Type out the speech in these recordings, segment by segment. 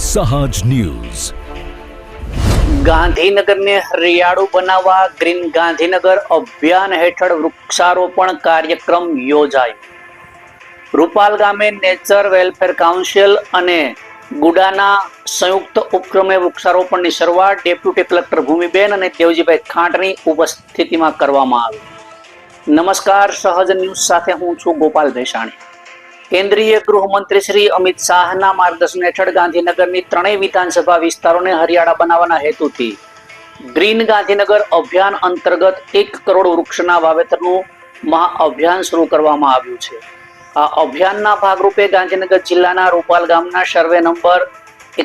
સહજ ન્યૂઝ. ગાંધીનગરને હરિયાળું બનાવવા ગ્રીન ગાંધીનગર અભિયાન હેઠળ વૃક્ષારોપણ કાર્યક્રમ યોજાયો. રૂપાલ ગામે નેચર વેલફેર કાઉન્સિલ અને ગુડાના સંયુક્ત ઉપક્રમે વૃક્ષારોપણની શરૂઆત ડેપ્યુટી કલેક્ટર ભૂમિબેન અને દેવજીભાઈ ખાંટની ઉપસ્થિતિમાં કરવામાં આવી. નમસ્કાર, સહજ ન્યૂઝ સાથે હું છું ગોપાલ ભેસાણી. કેન્દ્રીય ગૃહમંત્રી શ્રી અમિત શાહના માર્ગદર્શન હેઠળ ગાંધીનગરની ત્રણેય વિધાનસભા વિસ્તારોને હરિયાળા બનાવવાના હેતુથી ગ્રીન ગાંધીનગર અભિયાન અંતર્ગત 1 કરોડ વૃક્ષના વાવેતરનું મહાઅભિયાન શરૂ કરવામાં આવ્યું છે. આ અભિયાનના ભાગરૂપે ગાંધીનગર જિલ્લાના રૂપાલ ગામના સર્વે નંબર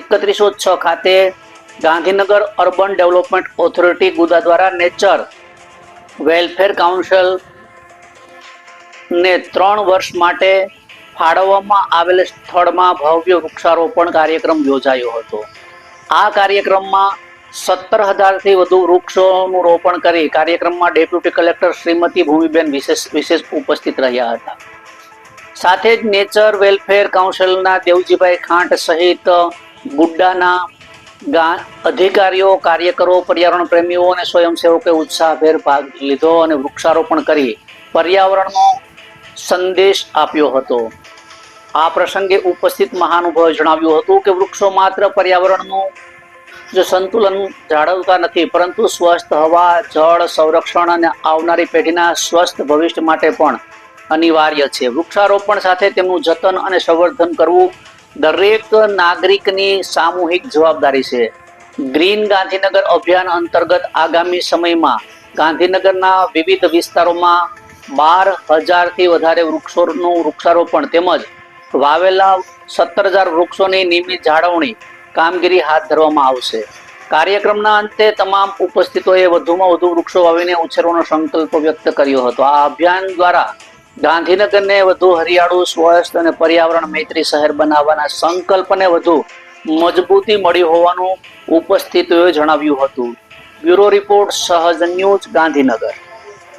3106 ખાતે ગાંધીનગર અર્બન ડેવલપમેન્ટ ઓથોરિટી ગુડા દ્વારા નેચર વેલફેર કાઉન્સિલ ને 3 વર્ષ માટે ફાળવવામાં આવેલ સ્થળમાં ભવ્ય વૃક્ષારોપણ કાર્યક્રમ યોજાયો હતો. આ કાર્યક્રમમાં 17,000થી વધુ વૃક્ષોનું રોપણ કરી કાર્યક્રમમાં ડેપ્યુટી કલેક્ટર શ્રીમતી ભૂમિબેન વિશેષ ઉપસ્થિત રહ્યા હતા. સાથે જ નેચર વેલફેર કાઉન્સિલના દેવજીભાઈ ખાંટ સહિત ગુડ્ડાના અધિકારીઓ, કાર્યકરો, પર્યાવરણ પ્રેમીઓ અને સ્વયંસેવકોએ ઉત્સાહભેર ભાગ લીધો અને વૃક્ષારોપણ કરી પર્યાવરણનો સંદેશ આપ્યો હતો. આ પ્રસંગે ઉપસ્થિત મહાનુભાવોએ જણાવ્યું હતું કે વૃક્ષો માત્ર પર્યાવરણનું સંતુલન જાળવતા નથી, પરંતુ સ્વસ્થ હવા, જળ સંરક્ષણ અને આવનારી પેઢીના સ્વસ્થ ભવિષ્ય માટે પણ અનિવાર્ય છે. વૃક્ષારોપણ સાથે તેમનું જતન અને સંવર્ધન કરવું દરેક નાગરિકની સામૂહિક જવાબદારી છે. ગ્રીન ગાંધીનગર અભિયાન અંતર્ગત આગામી સમયમાં ગાંધીનગરના વિવિધ વિસ્તારોમાં 12,000થી વધારે વૃક્ષોનું વૃક્ષારોપણ તેમજ વાવેલા 17,000 વૃક્ષોની નિયમિત જાળવણી કામગીરી હાથ ધરવામાં આવશે. કાર્યક્રમના અંતે તમામ ઉપસ્થિતોએ વધુમાં વધુ વૃક્ષો વાવીને ઉછેરવાનો સંકલ્પ વ્યક્ત કર્યો હતો. આ અભિયાન દ્વારા ગાંધીનગરને વધુ હરિયાળું, સ્વસ્થ અને પર્યાવરણ મૈત્રી શહેર બનાવવાના સંકલ્પને વધુ મજબૂતી મળી હોવાનું ઉપસ્થિતોએ જણાવ્યું હતું. બ્યુરો રિપોર્ટ, સહજ ન્યૂઝ, ગાંધીનગર.